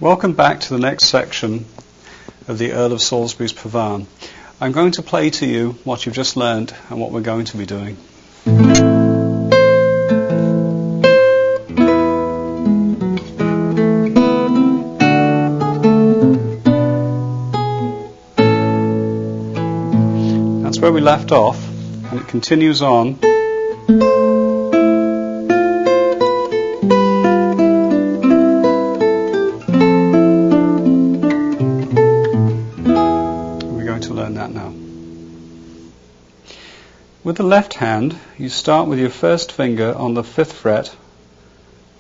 Welcome back to the next section of the Earl of Salisbury's Pavane. I'm going to play to you what you've just learned and what we're going to be doing. That's where we left off, and it continues on. With the left hand, you start with your first finger on the 5th fret,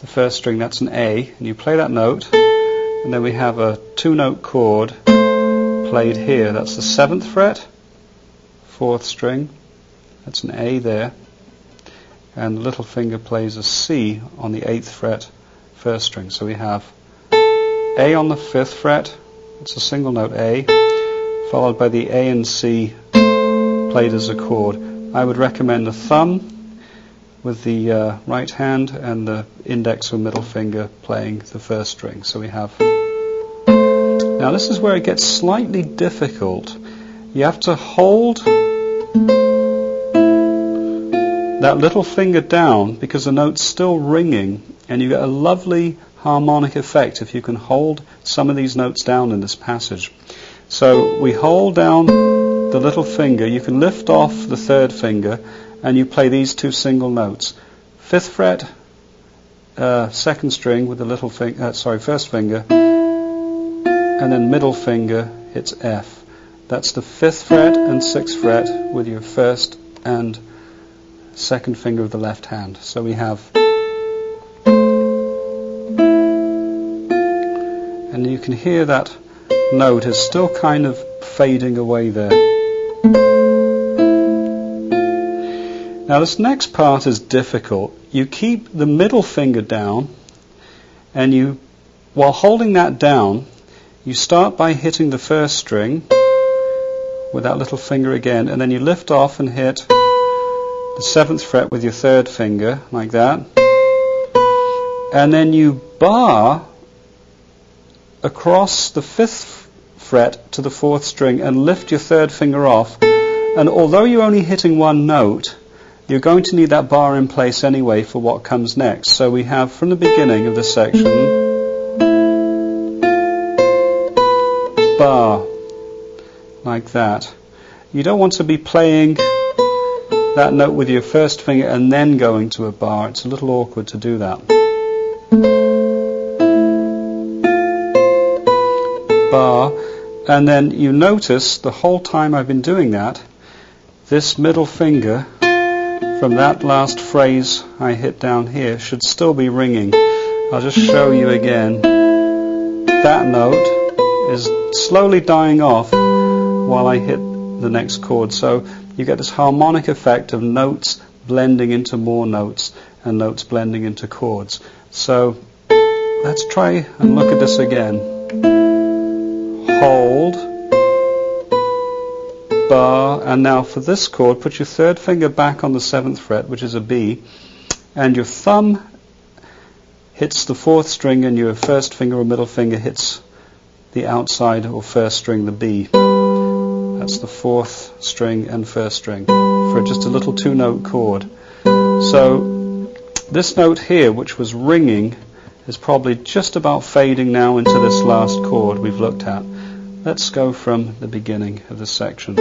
the first string, that's an A, and you play that note, and then we have a 2-note chord played here. That's the 7th fret, 4th string, that's an A there, and the little finger plays a C on the 8th fret, 1st string. So we have A on the 5th fret, it's a single note A, followed by the A and C played as a chord. I would recommend the thumb with the right hand and the index or middle finger playing the 1st string. So we have... Now this is where it gets slightly difficult. You have to hold that little finger down because the note's still ringing, and you get a lovely harmonic effect if you can hold some of these notes down in this passage. So we hold down the little finger, you can lift off the 3rd finger, and you play these 2 single notes. 5th fret, 2nd string with the little finger, 1st finger, and then middle finger hits F. That's the 5th fret and 6th fret with your 1st and 2nd finger of the left hand. So we have, and you can hear that note is still kind of fading away there. Now this next part is difficult. You keep the middle finger down, and you, while holding that down, you start by hitting the 1st string with that little finger again, and then you lift off and hit the 7th fret with your 3rd finger, like that. And then you bar across the 5th fret to the 4th string and lift your 3rd finger off. And although you're only hitting one note, you're going to need that bar in place anyway for what comes next. So we have from the beginning of this section, bar, like that. You don't want to be playing that note with your 1st finger and then going to a bar. It's a little awkward to do that. Bar, and then you notice the whole time I've been doing that, this middle finger from that last phrase I hit down here should still be ringing. I'll just show you again. That note is slowly dying off while I hit the next chord. So you get this harmonic effect of notes blending into more notes and notes blending into chords. So let's try and look at this again. Hold, bar, and now for this chord, put your 3rd finger back on the 7th fret, which is a B, and your thumb hits the 4th string, and your 1st finger or middle finger hits the outside or 1st string, the B. That's the 4th string and 1st string for just a little 2-note chord. So this note here, which was ringing, is probably just about fading now into this last chord we've looked at. Let's go from the beginning of this section.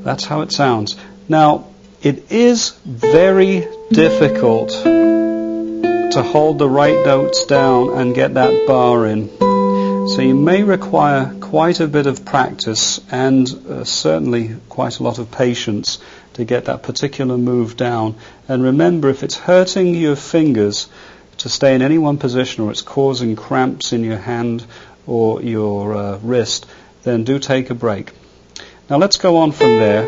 That's how it sounds. Now, it is very difficult to hold the right notes down and get that bar in. So you may require quite a bit of practice and certainly quite a lot of patience to get that particular move down. And remember, if it's hurting your fingers to stay in any one position, or it's causing cramps in your hand or your wrist, then do take a break. Now let's go on from there.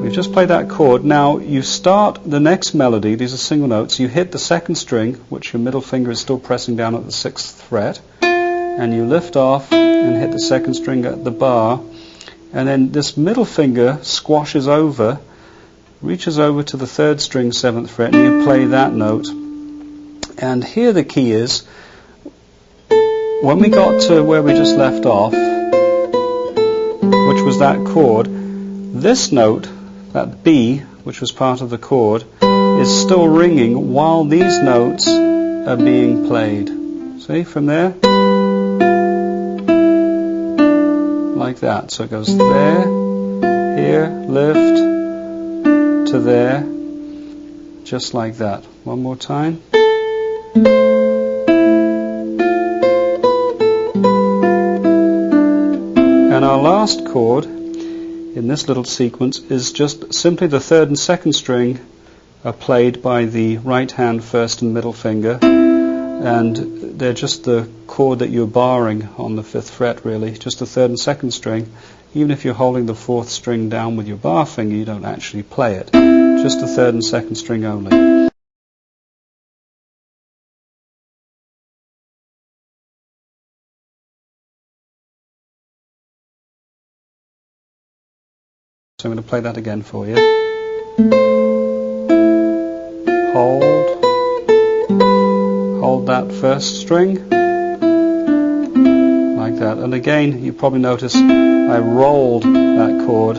We've just played that chord. Now you start the next melody. These are single notes. You hit the 2nd string, which your middle finger is still pressing down at the 6th fret, and you lift off and hit the 2nd string at the bar, and then this middle finger squashes over, reaches over to the 3rd string 7th fret, and you play that note. And here the key is, when we got to where we just left off, which was that chord, this note, that B, which was part of the chord, is still ringing while these notes are being played. See, from there? Like that. So it goes there, here, lift, to there, just like that. One more time. And our last chord in this little sequence is just simply the 3rd and 2nd string are played by the right hand 1st and middle finger, and they're just the chord that you're barring on the 5th fret, really, just the 3rd and 2nd string. Even if you're holding the 4th string down with your bar finger, you don't actually play it, just the 3rd and 2nd string only. So I'm going to play that again for you. Hold that 1st string, like that. And again, you probably notice I rolled that chord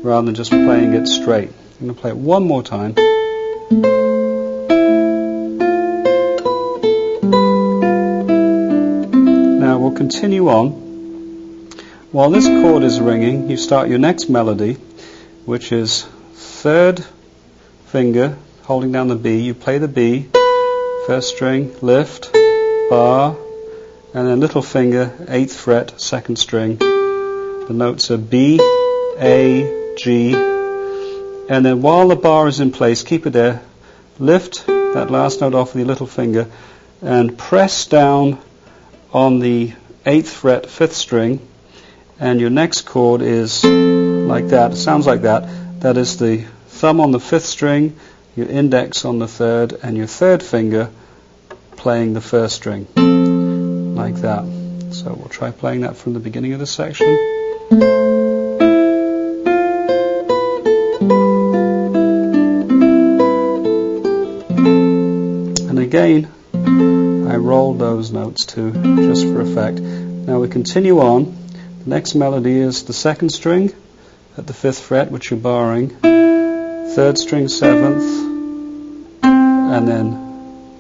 rather than just playing it straight. I'm going to play it one more time. Now we'll continue on. While this chord is ringing, you start your next melody, which is 3rd finger holding down the B. You play the B, 1st string, lift, bar, and then little finger, 8th fret, 2nd string. The notes are B, A, G, and then while the bar is in place, keep it there, lift that last note off with your little finger and press down on the 8th fret, 5th string, and your next chord is like that. It sounds like that. That is the thumb on the 5th string, your index on the 3rd, and your 3rd finger playing the 1st string, like that. So we'll try playing that from the beginning of the section. And again, I rolled those notes too, just for effect. Now we continue on. The next melody is the 2nd string at the 5th fret, which you're barring, 3rd string 7th, and then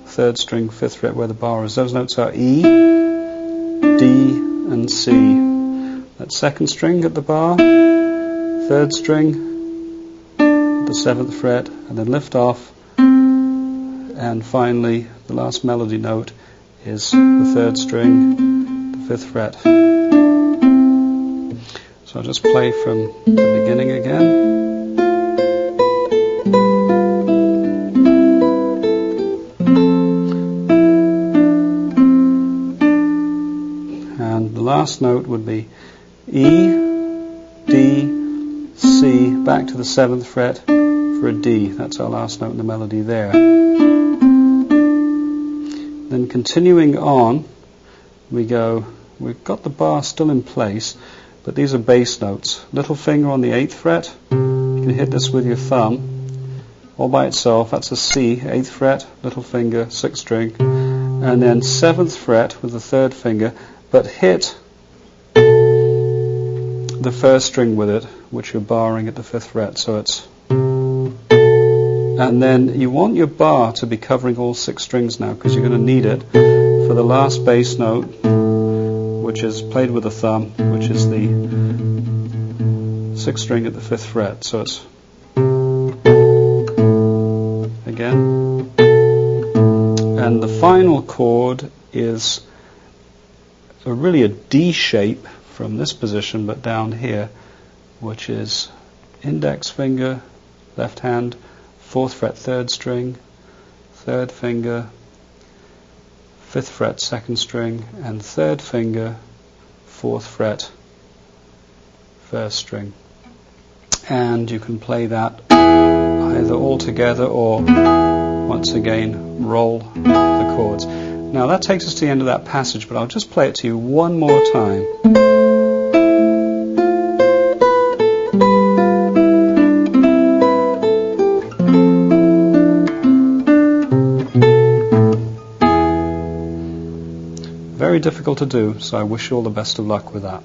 3rd string 5th fret where the bar is. Those notes are E, D, and C. That 2nd string at the bar, 3rd string, the 7th fret, and then lift off, and finally the last melody note is the 3rd string, the 5th fret. So I'll just play from the beginning again. And the last note would be E, D, C, back to the 7th fret for a D. That's our last note in the melody there. Then continuing on, we've got the bar still in place, but these are bass notes. Little finger on the 8th fret, you can hit this with your thumb, all by itself, that's a C, 8th fret, little finger, 6th string, and then 7th fret with the 3rd finger, but hit the 1st string with it, which you're barring at the 5th fret, so it's... And then you want your bar to be covering all 6 strings now, because you're going to need it for the last bass note, which is played with the thumb, which is the 6th string at the 5th fret. So it's again, and the final chord is really a D shape from this position, but down here, which is index finger, left hand, 4th fret, 3rd string, 3rd finger, 5th fret, 2nd string, and 3rd finger, 4th fret, 1st string. And you can play that either all together or once again roll the chords. Now that takes us to the end of that passage, but I'll just play it to you one more time. very difficult to do, so I wish you all the best of luck with that.